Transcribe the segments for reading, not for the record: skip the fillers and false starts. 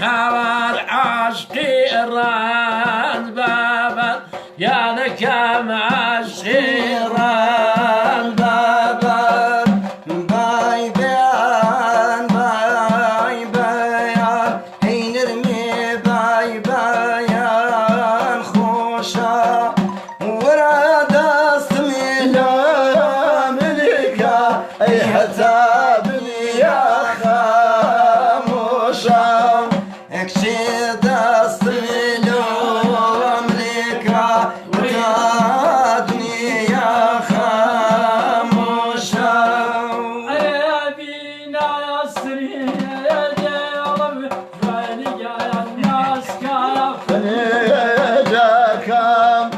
هوار عاشقی ڕان بابە یانەکەم عاشقی ڕان بابە بای بیان بای بیان هینرمی بای بیان خوشا ورا دستمی لاملکا ای حتابنی یا خاموشا اکشی دستمی لاملکا ورا دنیا خاموشا فنجاكم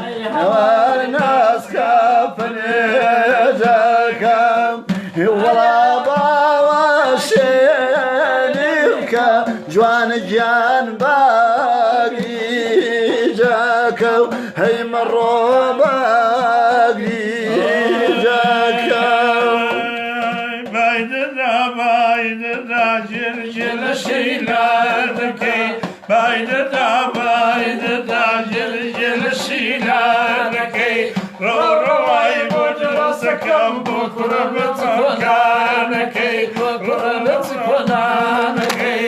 والناس فنجاكم ولا باوشينك جوان جان باقي جاكم هي مروا باقي جاكم بايدنا جرجل شيلانكي بايدنا جرجل شيلانكي رو رواي بجرسكم بكرة بتفكانكي بكرة بتفكانكي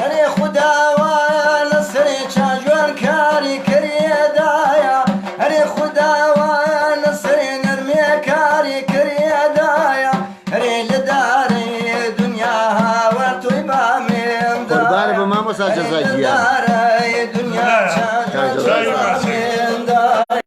أري خدا ونصري شاجوان كاري كريدايا أري خدا ونصري نرمي كاري كريدايا أري لداري دنياها وطيبة من قربان بما مسا جزاكيا داري دنيا شاجوان من داري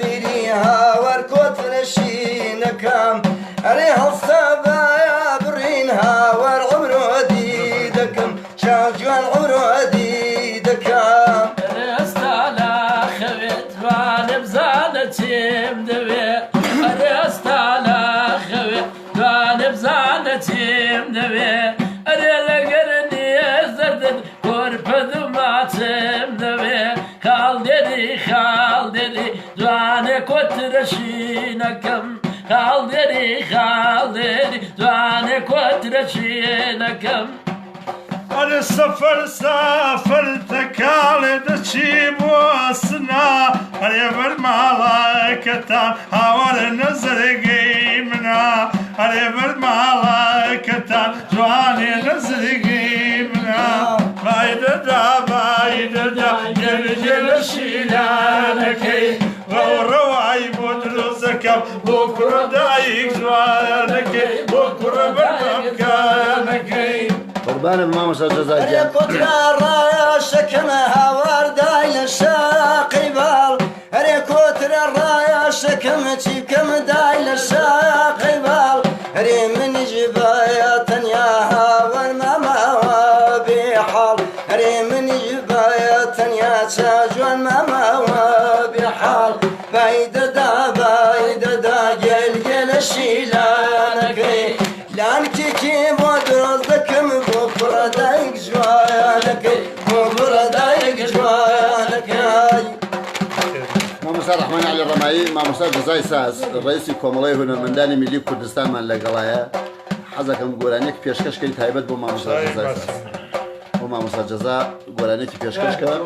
بيريها وركوت رشينكم أري هالصبايا برينها والعمر وديدكم شاجوان عمر وديدكم ئێستالا خەوێت توانم زانەتیم دەوێت ئەرێستالا خەوێت توانم زانەتیم دەوێت ئەرێ لەگەرنیە زەردن کۆرپە دوماتم دەوێت خاڵدێری دوانێ کۆترەشینەکەم خاڵدێری دوانێ کۆترەشینەکەم أنا سافر تكالي دشي بواسنا أنا بالملايكة هاور نزل قيمنا أنا بالملايكة جواني نزل قيمنا بايددا جرجل شيلانكي رواي بدرسكم بكرة دايك جوانكي بكرة بالمكانكي قربان بما مسا أري جزاكيا كتر الرايا شكمها ورداي للشاقي بال أري كتر الرايا شكمتي كم داي للشاقي بال أري من جبايا تنياها والماما وبحال أري من جبايا تنيا تاجوان ماما وبحال بايددا جل شيلانكي لانكي كي بودرزكم بكرة دايك جوانكي بكرة دايك جوانكي ما مسا رحمن علي الرمائي ما مسا جزاي ساس الرئيسي كومالي هنا منداني ملي كردستان من لقلايا حزكم قولانيك بيشكش كي تايبت بو ما مسا جزاي ساس بو ما مسا جزا قولانيك بيشكش كا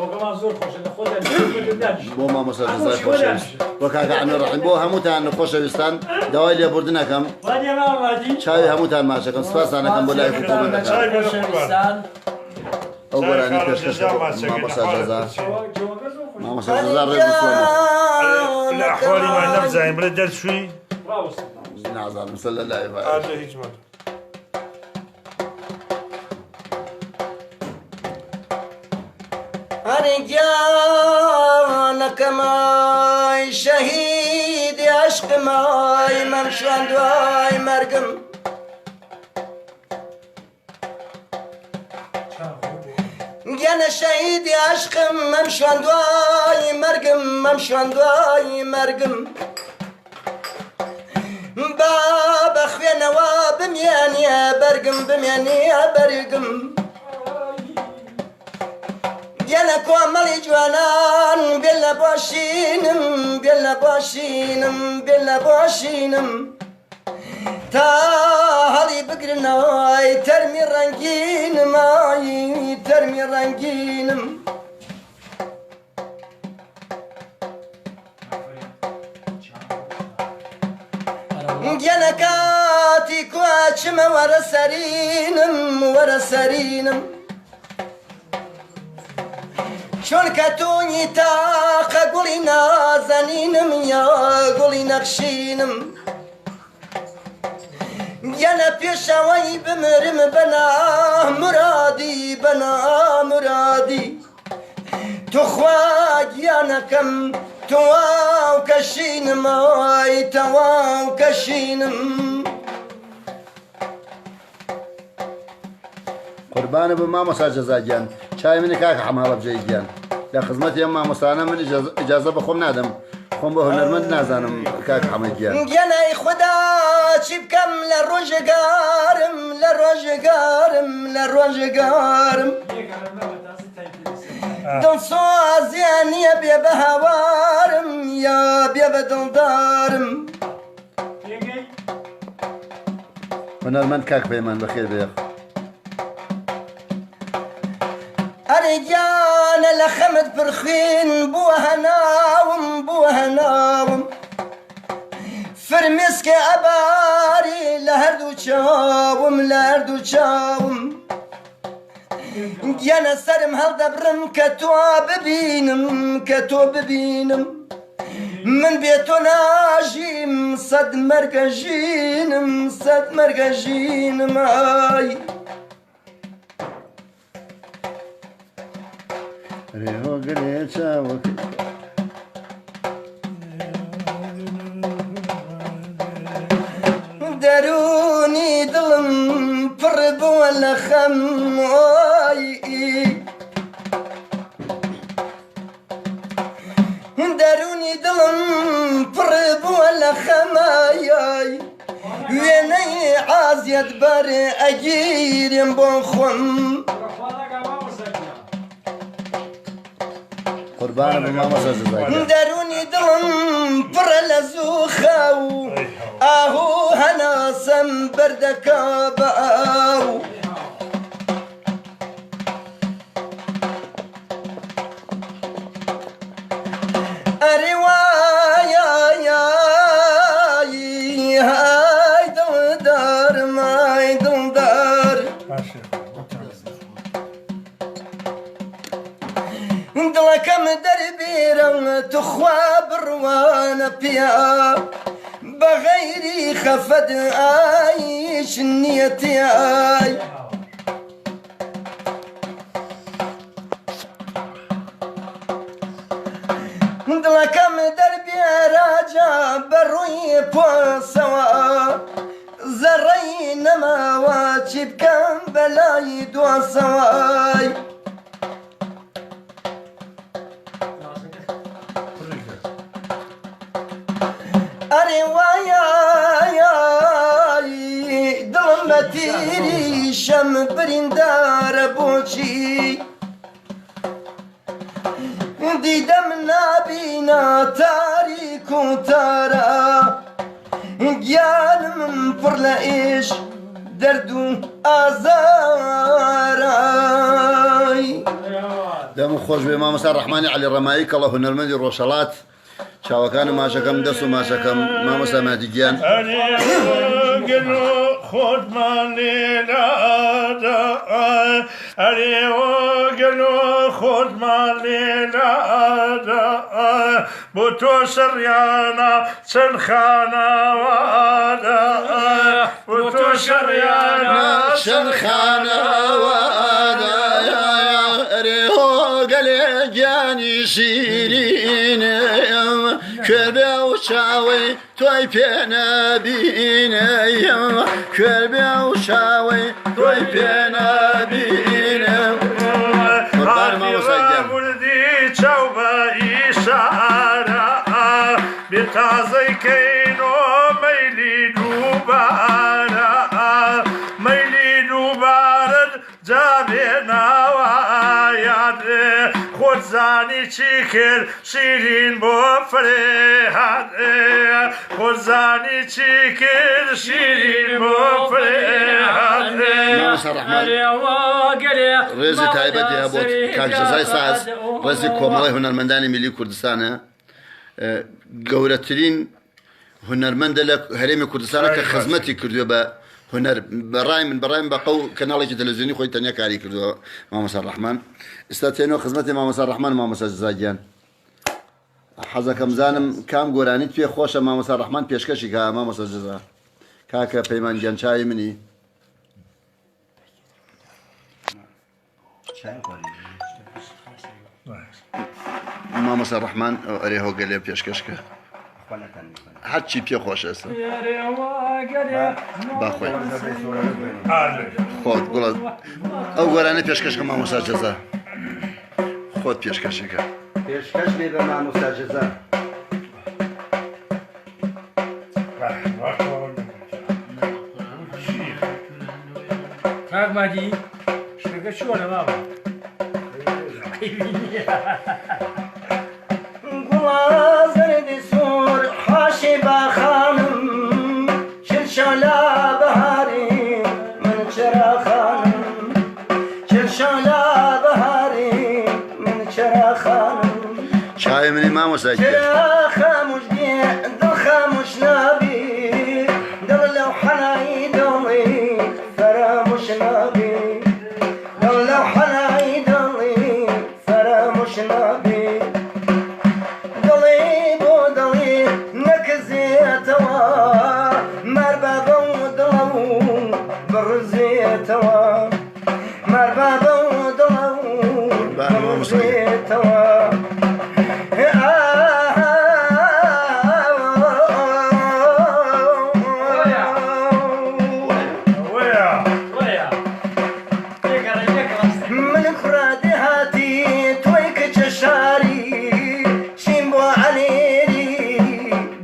بو ما مسا جزاي خوشويس وكاكا عمي الرحيم بو هموتان خوشويستان دواي لي بردنا كم شاوي هموتان ماشكم سپاس انا كم بولاي حكومة خۆشەویستان او قولانيك بيشكش كا ما مسا جزا ما مسا جزا ريب بسلامه الأحوالي ما نفزعين بلا درس شوي نعزال مسلا لا يبقى هذا هيك مرة رجالك ماي شهيد عشق ماي مرشان دواي مرقم جانا شهيد عشق ممشان دواي مرقم ممشان دواي مرقم بابا خويا نواب ميانيا برقم بمێنێ بەرگم گەلە کۆمەڵی جوانان بێ لە باشینم بێ لە باشینم بێ لە باشینم تا هەڵی بگرنای تەرمی ڕەنگینم ئای تەرمی ڕەنگینم گەلە کاتی کوچمە وەرە سەرینم وەرە سەرینم چون کەتونی تاقە گوڵی نازەنینم یا گوڵی نەخشینم گەلە پێشەوەی بمرم بەنا مرادی بەنا مرادی توخوا گیانەکەم تواو کەشینم ئای تەواو کەشینم قوربانە بە مامۆستا جەزاگیان چای منی کاکە حەماڵە بجێگیان لە خزمەتی ئەم مامۆستانە من ئیجازە بە خۆم نادەم خۆم بە هونەرمەند نازانم کاکە حەمەدگیان گەلای خوددا چی بکەم لە ڕۆژگارم لە ڕۆژگارم لە ڕۆژگارم دڵسۆزیان نییە بێ بە هاوارم یا بێ بە دڵدارم هونەرمەند کاک پەیمان بەخێر بێ ئەرێ گیانە لە خەمت پرخوێن بووە هەناوم بووە هەناوم فرمێسکە ئەباری لە هەردوو چاوم لە هەردوو چاوم گیانە سەرم هەڵدەبرم کە تۆ ببینم کە تۆ ببینم من بێ تۆ ناژیم سەد مەرگە ژینم سەد مەرگە ژینم ئای رێهۆگرێ چاوەک دەرونی دڵم پڕ بووە لە خەم ئای دەرونی دڵم پڕ بووە لە خەمایای وێنەی عازیەت بەر ئەگیرم بۆ خۆم قوربانە بە مامۆستا جەزاگیان دەرونی دڵم پڕە لە زووخە و ئاهوو هەناسەم بەردەکا بە ئاو ئەرێ وایای های دڵدارم های دڵدار دڵەکەم دەربێرە توخوا بڕوانە پیا بەغەیری خەفەت ئایش نیەتی ئای دڵەکەم دەربێراجا بەڕووی پۆسەوە زەڕەی نەماوە چی بکەم بەلای دواسەوای ئەرێ وایای دڵم بە تیری شەم بریندارە بۆچی دیدەم نابینە تاریک و تارە گیانم پڕ لە ئێش دەرد و ئازارای دەم خۆش بێ مامۆستا ڕەحمانی عەلی ڕەمایی کەڵە هونەرمەندی ڕۆژهەڵات چاوەکان و ماشەکەم دەست و ماشەکەم مامۆستا مادیگیان گەل و خۆتمان لێلادا ئەرێ گەل و خۆتمان لێلادا بۆ تۆ شەڕیانە چەند خانەوەدا بۆ تۆ شەڕیانە چەند خانەوەدا ئەرێ گەلێ گیانی شیرینم کوێبێ و چاوەی تۆی پێ نەبینەیم کوێبێ و چاوەی تۆی پێ نەبینم بردی چاو بە ئیشارە بێتازەی کەین و مەیلی دووبارە مەیلی خۆزانی چی کرد شیرین بۆ فرێهات خۆزانی چی کرد شیرین بۆ فرێهات مامۆستا ڕەحمان ڕێزی تایبەتی هەبوو کاکجەزای ساز ڕێزی کۆمەڵی هونەرمەندانی میلی کوردستانە گەورەترین هونەرمەندە لە هەرێمی کوردستانە کە خزمەتی کردووە بە هونەر بەڕای من بە قەو کەناڵێکی تەلەڤیزیۆنی خۆی تەنیا کاری کردووە مامۆستا ڕەحمان ئێستا تێنەوە خزمەتی مامۆستا ڕەحمان مامۆستا جەزاگیان حەزەکەم زانم کام گۆرانیت پێ خۆشە مامۆستا ڕەحمان پێشکەشی کە مامۆستا جەزا کاکە پەیمان گیان چای منی مامۆستا ڕەحمان ئەرێ هۆگەلێ پێشکەشکە هەرچی پێ خۆشە ئێستا باخۆی خۆت گوڵە ئەو گۆرانە پێشکەشکە مامۆستا جەزا خۆت پێشکەشیکە پێشکەش لێ بە مامۆستا جەزا کاک مادی شتەکە چۆنە ماوە گوڵازردی سوور حاشی باخانم شلشالا بەهاری من چرا خانم شلشالا بەهاری من چرا خانم چای منی مامۆستا چرا خاموش بێ دڵ خاموش نابی دڵ لەو حەنایی دڵی فراموش نابی دڵ لەو حەنایی دڵی فراموش نابی دڵی بۆ دڵی نەکزێتەوە مەربابە و دڵە و بڕزێتەوە مەربابە و دڵە و بڕزێتەوە من فرادی هاتی توی کچە شاری چین بۆ عەلێری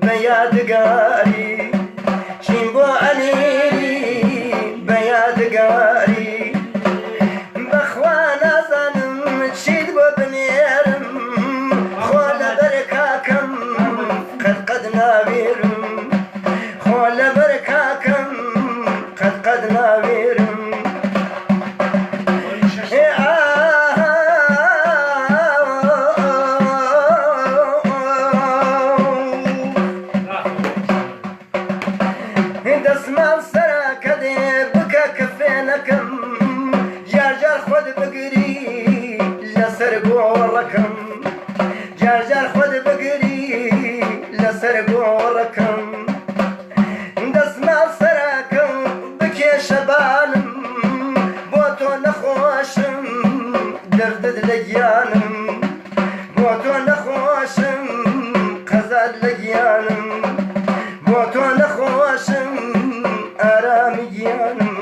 بە یادگاری چین بۆ عەلێری بە یادگاری بەخوا نازانم چیت بۆ بنێرم خۆ لەبەر کاکەم قەد ناوێرم خۆ لەبەر کاکەم قەد ناوێرم دەسمال سەراکە دێ بکە کە فێنەکەم جارجار خۆت بگری لەسەر گۆڕەکەم جارجار خۆت بگری لەسەر گۆڕەکەم دەسمال سەراکەم بکێشە بالم بۆ تۆ نەخۆشم دەردت لە گیانم بۆ تۆ نەخۆشم قەزات لە گیانم بۆ تۆ نەخۆشم ئارامی گیانم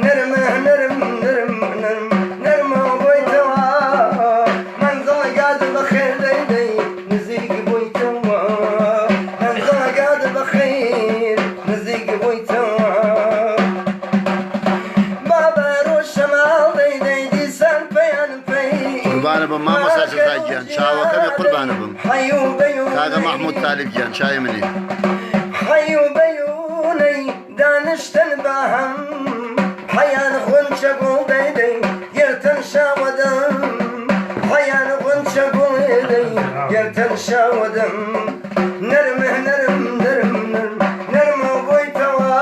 نەرمە نەرم نەرم نەرم نەرمەوە بۆیتەوە مەنزڵەگات بەخێر دەیدەی نزیک بۆیتەوە مەنزڵەگات بەخێر نزیک بۆیتەوە بابە ڕۆژ شەماڵ دەیدەی دیسان پەیان پەی قوربانە بم مامۆستا جەزاگیان چاوەکەمی قوربانە بم کاکە مەحموود تالیبگیان چای منی حەی و بەیونەی دانیشتن بە هەم حەیان غونچە گوڵ دەیدەی گرتن شاوەدەم حەیان غونچە گوڵ دەیدەی گرتن شاوەدەم نەرمە نەرم نەرم نەرم نەرمە بۆیتەوە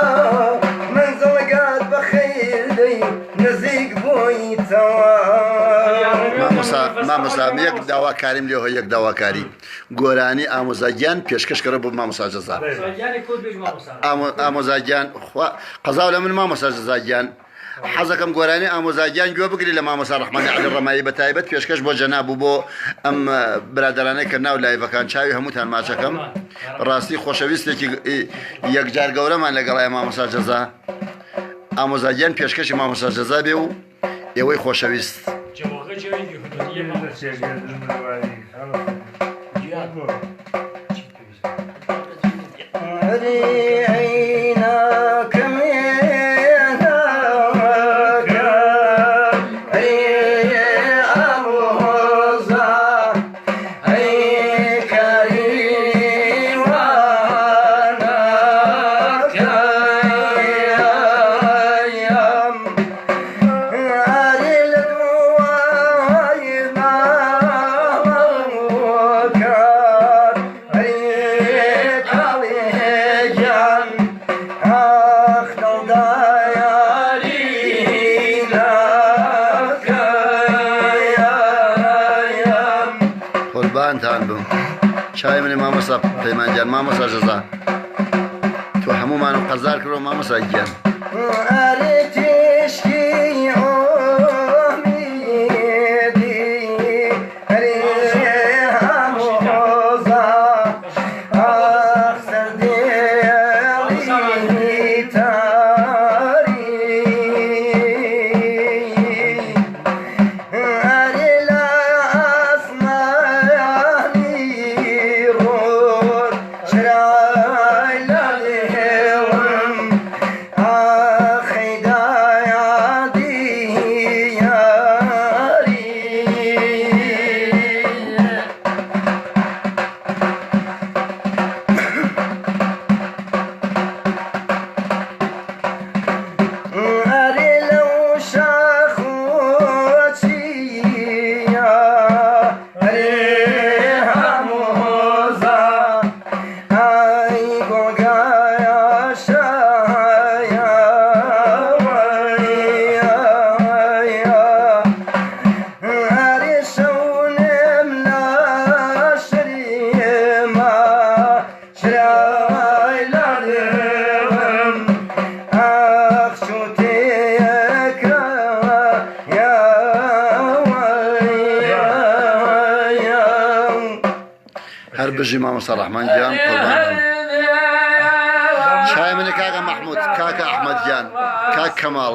مەنزڵگات بەخێر دەی نزیک بۆیتەوە مامۆستا یەک داواکاریم لێ یەک داواکاری گۆرانی ئامۆزاگیان پێشکەشکەرە بۆ مامۆستا جەزا ئامۆزاگیان قەزاو لە من مامۆستا جەزاگیان حەزەکەم گۆرانی ئامۆزاگیان گوێ بگری لە مامۆستا ڕەحمانی عەلی ڕەمایی بە تایبەت پێشکەش بۆ جەنابوو بۆ ئەم برادەرانەی کە ناو لایڤەکان چاوی هەمووتان ماچەکەم ڕاستی خۆشەویستێکی یەکجار گەورەمان لەگەڵای مامۆستا جەزا ئامۆزاگیان پێشکەشی مامۆستا جەزا بێ و ئێوەی خۆشەویست عيناك پەیمانگیان مامۆستا جەزا تۆ هەمومان و قەزار کردەوە مامۆستا گیان هەر بژی مامۆستا ڕەحمان گیان قوربان چای منە کاکە مەحموود کاکە ئەحمەد گیان کاک کەماڵ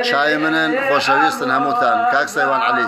چای منن خۆشەویستن هەمووتان کاک سەیوان عەلی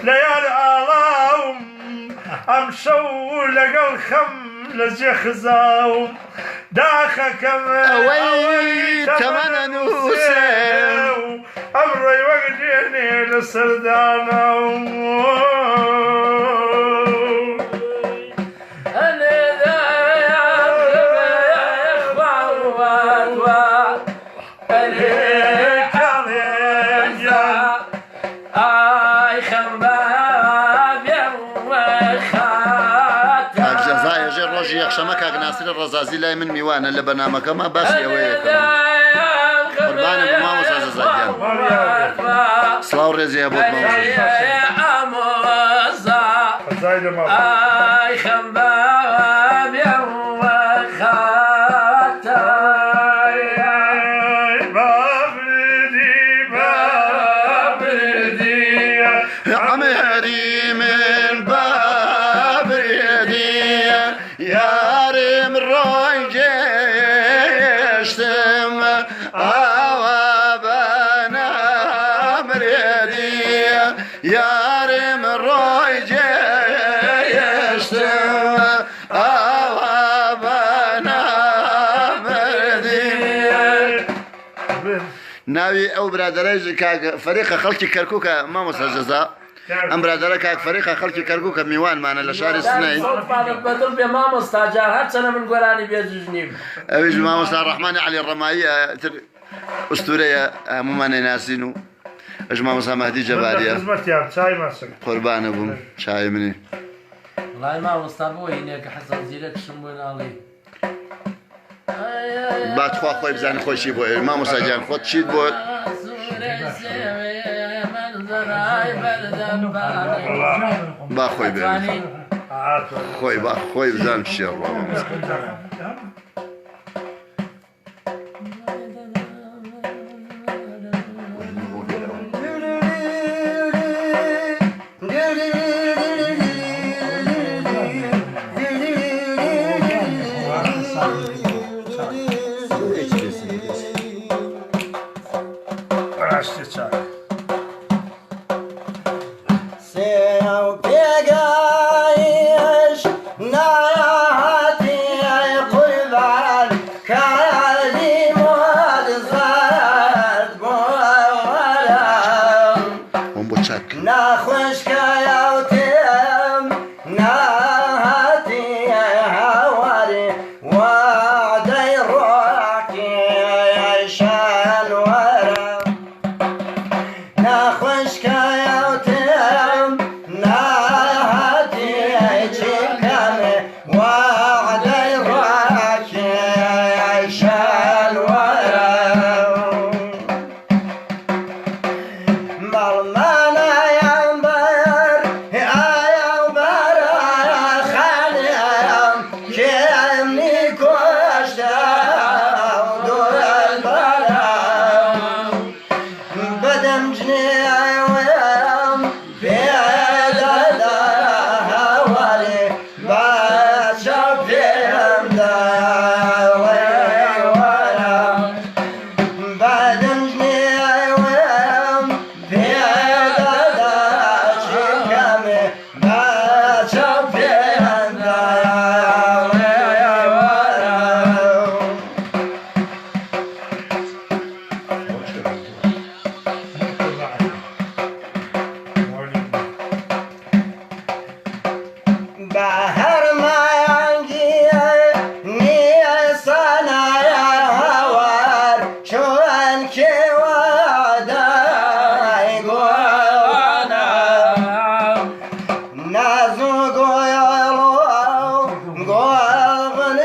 لەیان ئاڵاوم ئەم شەو لەگەڵ خەم لە جێ خزاوم داخەکەم ئەوەی تەمەنە نووسێ ئەم ڕێی وەک دێنێ لە سەردانەوم یەخشەمە کاک ناسرە ڕەزازی لای من میوانە لە بەنامەکەمە باسی ئەوەیەکەم قوربانم بۆ مامۆستا جەزاگیان سڵاو ڕێزیە بۆت Yarım roy geçtim Ava bana mredi Yarım roy geçtim Ava bana mredi ناوی ئەو برادەرەی فەریقە خەڵکی کەرکووکە مامۆستا جەزا ئەم برادرە کاک فەریقە خەڵکی کەرگوو کە میوانمانە لە شاری سنەی بەدڵ بێ مامۆستا جار هەرچەنە من گۆرانی بێجژنیم ئەویش مامۆستا ڕەحمانی عەلی ڕەمایی تر ئوستورەیە هەموومان ناسین و ئەش مامۆستا مەهدی جەباریە خزمەتیان چای مەسن قوربانە بووم چای منی وڵای مامۆستا بۆ هینێکە حەسەن زیرەکشم بۆ ناڵی باتخوا خۆی بزانانی خۆشی بۆ ئێوە مامۆستا گیان خۆت چیت بۆ با خۆی بێ خۆی با خۆی بزانم چییە ڕوا مامۆستا Araştı çay. ئەم بۆ چاک ناخۆشکایاوتم ناهاتی هاواری وعدەی ڕۆکی شانوەرە ناخۆشکایاوتم ناهاتی چیکەمێ وعدەی ڕۆکی شانوەرە مەڵمانەیان بەر ئایا بەرە خانیان کێمنی کۆشتە دوێن بەرە بەدەم جنێوەم پێدەدا هەواری بەچە پێمدا وەرە بەدەم جنێوەم پێدەدا چیکەمێ بەچە پێمدا وەرە بەهەر مایانگیە نییە سەنایە هەوار چۆن کێوەدای گۆوانە ناز و گۆیڵۆ گۆڵبن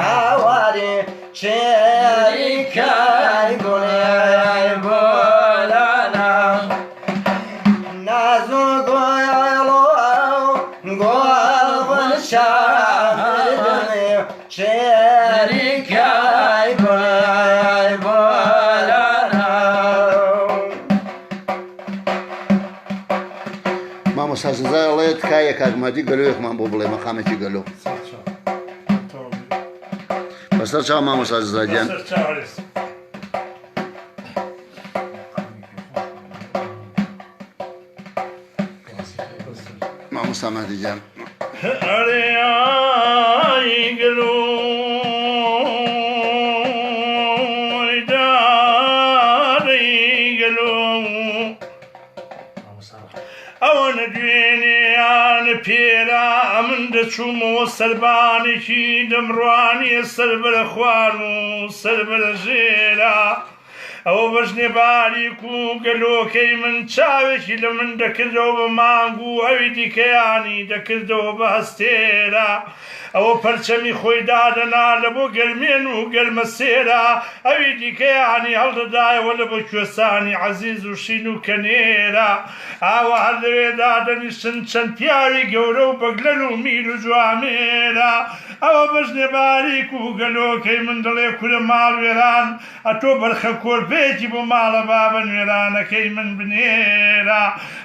هەواری چێریکای گوڵیای بۆلانە ناز و گۆیڵۆ گۆڵبن چێریکای گوڵیای بۆلانە مامۆستا سزایڵێت کایە کاکمەدی گەلۆیەکمان بۆ بڵێ مەقامێکی گەلۆ بەسەر چاو مامۆستا سزاگیان Sır çağırız. مامۆستا مەهدیجان Arayay galoy daray galoy Awana duyeni an pera amında çumo salbani ki demrani salbel khwanu salbel jela ئەوە بەژنێباری و گەلۆکەی من چاوێکی لە من دەکردەوە بە مانگ و ئەوی دیکەیانی دەکردەوە بە هەستێرە ئەوە پەرچەمی خۆی دادەنا لە بۆ گەرمێن و گەرمە سێرە ئەوی دیکەیانی هەڵدەدایەوە لە بۆ کوێسانی عەزیز و شین و کەنێرە ئاوە هەر لەوێدا دەنیشن چەند پیاوی گەورە و بەگلەن و میر و جوامێرە ئەوە بەژنێباریک و گەلۆکەی من دەڵێ کورە ماڵ وێران ئەتۆ بەرخە کۆرپێکی بۆ ماڵە بابە نوێرانەکەی من بنێرە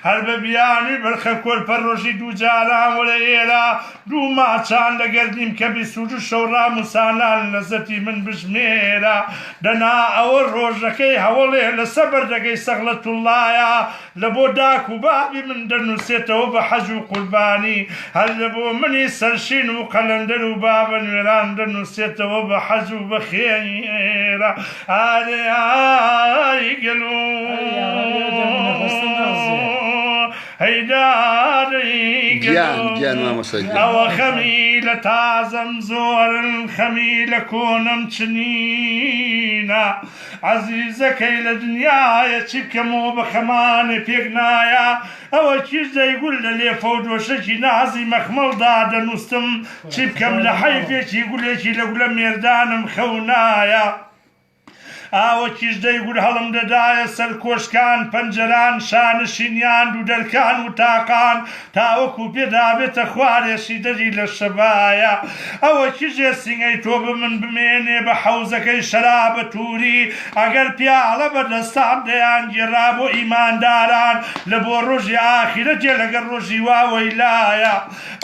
هەر بە بیانی بەرخە کۆرپە ڕۆژی دوو جاران وەرە ئێرە دوو ماچان لەگەردیم کە بیسوود و شەوڕام و سانان لەزەتی من بژمێرە دەنا ئەوە ڕۆژەکەی هەوڵێ لە سەبەردەگەی سەغلەتوڵایە لە بۆ داک و بابی من دەنووسێتەوە بە حەج و قوربانی هەر لە بۆ منی سەرشین و قەلەندەر و بابە نوێران دەنووسێتەوە بە حەج و بە خێرە ئارێ ئای گەلۆ هەیداری گیان مامۆستا گیان. ئەوە خەمی لە تازەم زۆرن خەمی لە کۆنم چنینە عەزیزەکەی لە دنیایە چی بکەم و بە خەمانێ پێک نایە ئەوە چیش دەیگول لە لێفە و دۆشەکی نازی مەخمەڵدا دەنووسم چی بکەم لە حەیفێکی گولێکی لە گولە مێردانم خەونایە ئاوە کیش دەیگول هەڵم دەدایە سەر کۆشکان پەنجەران شانشینیان دوودەرکان و تاقان تاوەکو پێدابێتە خوارێشی دەری لە شەبایە ئەوە کیژێ سینگەی تۆ بە من بمێنێ بە حەوزەکەی شەرابە تووری ئەگەر پیاڵە بەدەستان دەیان گێڕا بۆ ئیمانداران لە بۆ ڕۆژی ئاخیرەتێ لەگەر ڕۆژی واوەی لایە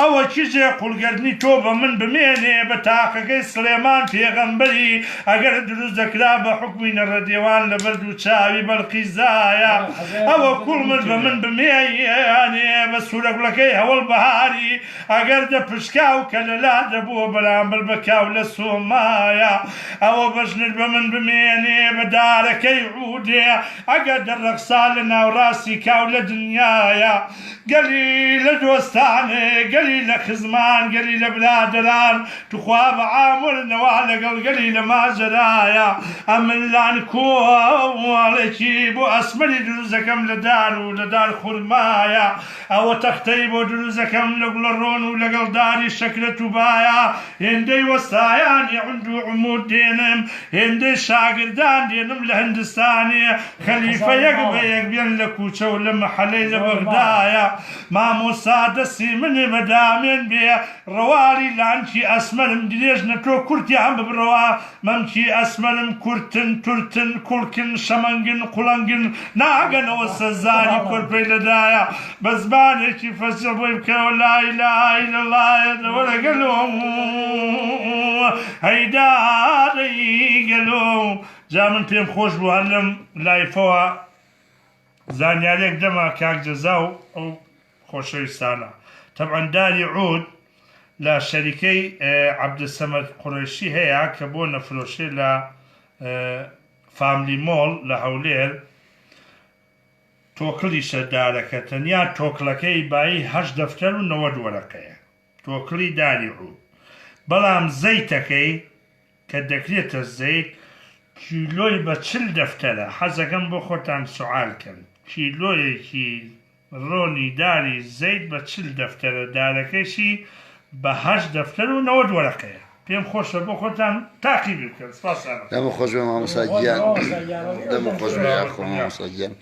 ئەوە کیژێ قوڵگەرنی تۆ بە من بمێنێ بە تاقەکەی سلێمان پێغەمبەری ئەگەر دروست دەکرا بە حکومی نەڕەدێوان لە بەرد و چاوی بەڵقیزایە ئەوە کوڵمت بە من بمێنێ بە سوورەگوڵەکەی هەوڵ بەهاری ئەگەر دەپشکا و کە لەلا دەبووە بەرامبەر بەکاو لە سۆمایە ئەوە بەژنت بە من بمێنێ بە دارەکەی عودێ ئەگەر دەڕەقسا لە ناوڕاستی کاو لە دنیایە گەلی لە دۆستانێ گەلی لە خزمان گەلی لە برادەران توخوا بە ئامۆرنەوە لەگەڵ گەلی لە ماجەرایە ئەمنلان کۆڵێکی بۆ ئەسمەری دروزەکەم لە دار و لە دار خورمایە ئەوە تەختەی بۆ دروزەکەم لە گوڵە ڕۆن و لەگەڵ داری شەکرەت و باە هێندەی وەستایانی عوند و عمود دێنم هێندەی شاگردان دێنم لە هەندستانێ خەلیفە یەک بە یەک بێن لە کوچە و لە مەحەلەی لە بەغدایە مامۆستا دەستی منێ بەدامێن بێ ڕەواری لانکی ئەسمەرم درێژ نەتۆ کورتیان ببڕەوە مەمکی ئەسمەرم کورتن تورتن کوڵکن شەمەنگن قوڵەنگن ناگەنەوە سەزانی کۆرپەی لەدایە بە زبانێکی فەسیح بۆی بکەوە لا ئیلاهە ئیلەڵڵایە لەوە لەگەلۆ هەیداری گەلۆ جا من پێم خۆش بوو هەر لەم لایفەوە زانیارێک دەما کاک جەزا و ئەو خۆشەویستانە تەبعەن داری عود لە شەریکەی عەبدولسەمەد قوڕیشی هەیە کە بۆ نەفرۆشی لە فاملی مۆڵ لە هەولێر تۆکڵیشە دارەکە تەنیا تۆکڵەکەی بایی 8 دەفتەر و 90 وەرەقەیە تۆکڵی داری عود بەڵام زەیتەکەی کە دەکرێتە زەیت کیلۆی بە 40 دەفتەرە حەزەکەم بۆ خۆتان سوعالکەن کیلۆیەکی ڕۆنی داری زەیت بە 40 دەفتەرە دارەکەیشی بە 8 دەفتەر و 90 وەرەقەیە پێم خۆشە بۆ خۆتان تاقی بکەن سپاسانە دەمە خۆش بێ مامۆستا گیان دەمە خۆش بێ یاخۆ مامۆستا گیان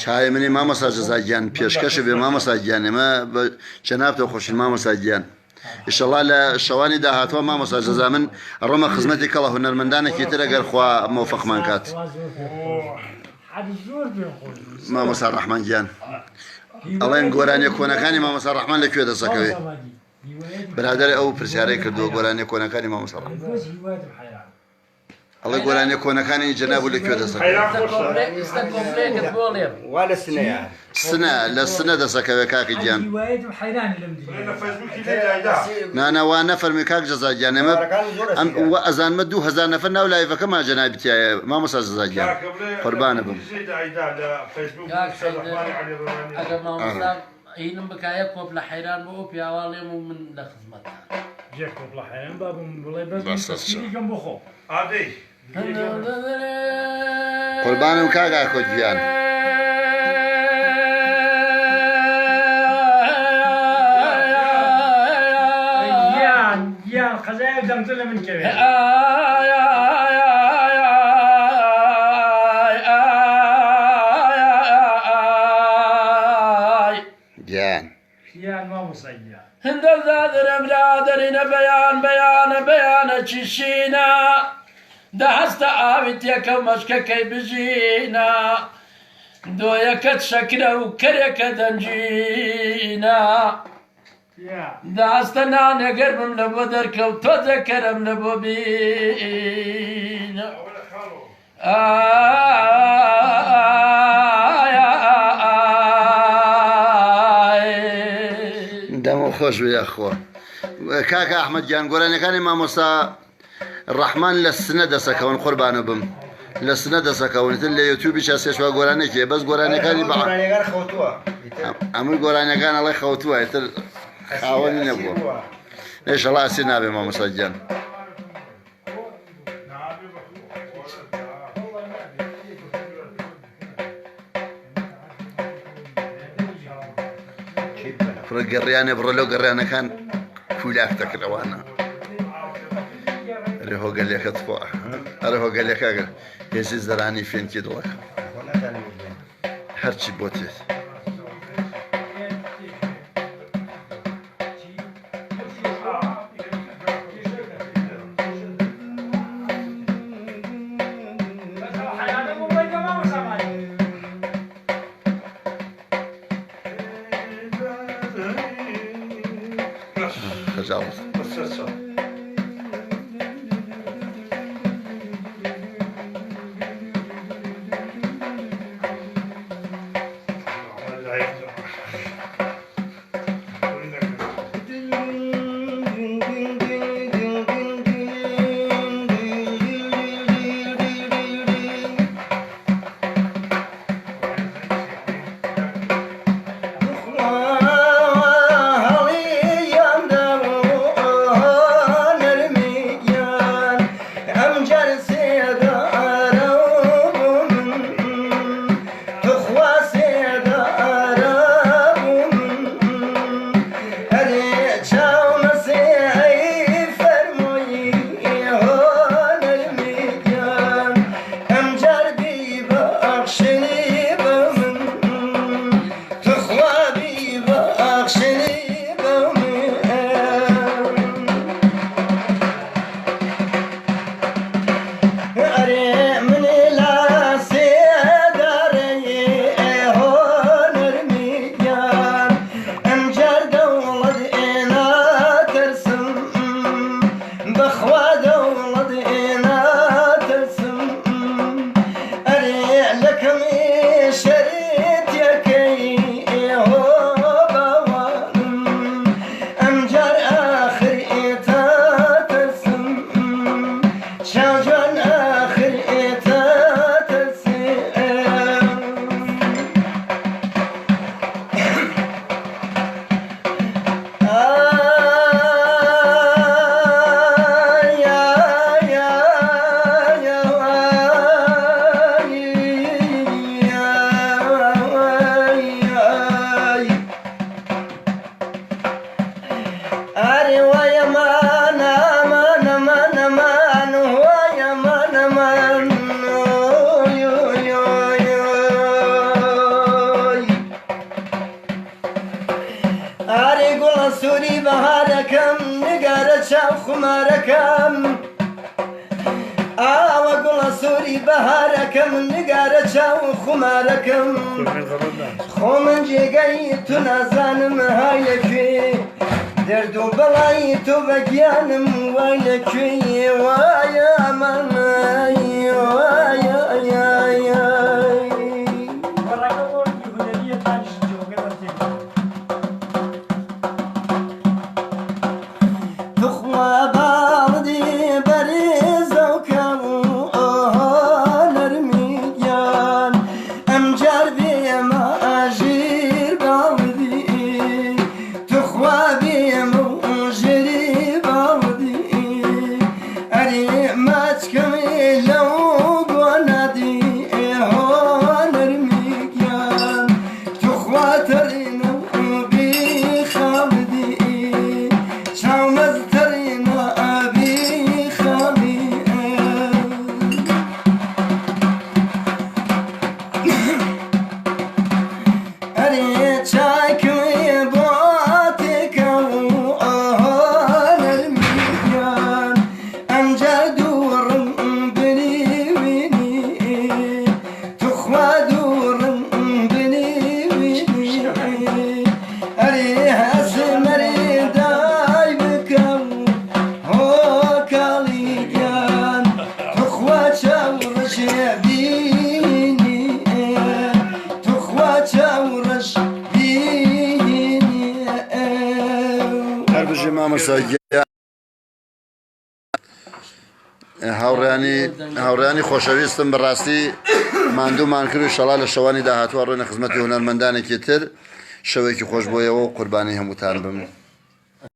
چای منی مامۆستا جەزا گیان پێشکەشە بێ مامۆستا گیان ئێمە بە جەنابتەوە خۆشین مامۆستا گیان ئیشەڵا لە شەوانی داهاتوە مامۆستا جەزا من ڕۆمە خزمەتی کەڵە هونەرمەندانێکی تر ئەگەر خوا مۆفەقمان کات مامۆستا ڕەحمان گیان ئەڵێن گۆرانیە کۆنەکانی مامۆستا ڕەحمان لەکوێ دەسەکەوێ برادەر ئەو پرسیارەی کردووە گۆرانیە کۆنەکانی مامۆستا ڕەحمان ئەڵێ گۆرانیە کۆنەکانی جەناب و لەکوێ دەسەکەوێ وا لە سنەیە سنە لە سنە دەسەکەوێ کاکی گیان نانەوا نەفەرمی کاک جەزا گیان ئێمە ئەزانمە 2000 نەفەر ناو لایڤەکەمان جەنابیتیایە مامۆستا جەزا گیان قوربانە بم هینم بکایە کۆپ لە حەیران بۆ پیاواڵێم و من لە خزمەتان جێ کۆپ لە حەیران بابم بڵێ بەسیریکەم بۆ خۆ ئادەی قوربانم کاگا کۆگیان گیان قەزایەک دەمتر لە من کەوێ گیان مامۆستا گیان هندەردادرم برادەرینە بەیانە چیشینە دەهەستە ئاویت یەکە مەشکەکەی بژینە دۆیەکەت شەکرە و کەرێکە دەنجینە دەهەستە نانەگەر بم لە بۆ دەرکەوت تۆ دەکەرم لە بۆ بینە دەمە خۆش بێ یاخۆ کاکە ئەحمەد گیان گۆرانیەکانی مامۆستا ڕەحمان لە سنە دەسەکەون قوربانە بم لە سنە دەسەکەونتر لە یوتیوبی چاسێشوا گۆرانێکی بەس گۆرانەکانی بە گۆرانیەکان خەوتووە هەمووی گۆرانەکان ئەڵێ خەوتووە تر خاوەنی نەبووە ئێشەڵا ئاسی نابێ مامۆستا گیان پڕە گەڕیانێ بڕە لەو گەڕیانەکان کولاک دەکرەوانە ئەرێ هۆگەلێکت خۆ ئەرە هۆگەلێکە هێزی زەرانی فێنکی دڵەکە هەرچی بۆ تێت خجالت سوری بەهارەکەم نگارە چاو خمارەکەم ئاوە گوڵە سوری بەهارەکەم نگارە چاو خمارەکەم خۆ من جێگەی تو نازانم های لەکوێ دەرد و بەڵای تۆ بەگیانم وای لەکوێ وایە ئەمانای وایە هاوڕێیانی خۆشەویستم بەڕاستی ماندوومان کرد و شەڵا لە شەوانی داهاتوە ڕۆینە خزمەتی هونەرمەندانێکی تر شەوێکی خۆش بۆیەوە و قوربانی هەمووتان بم.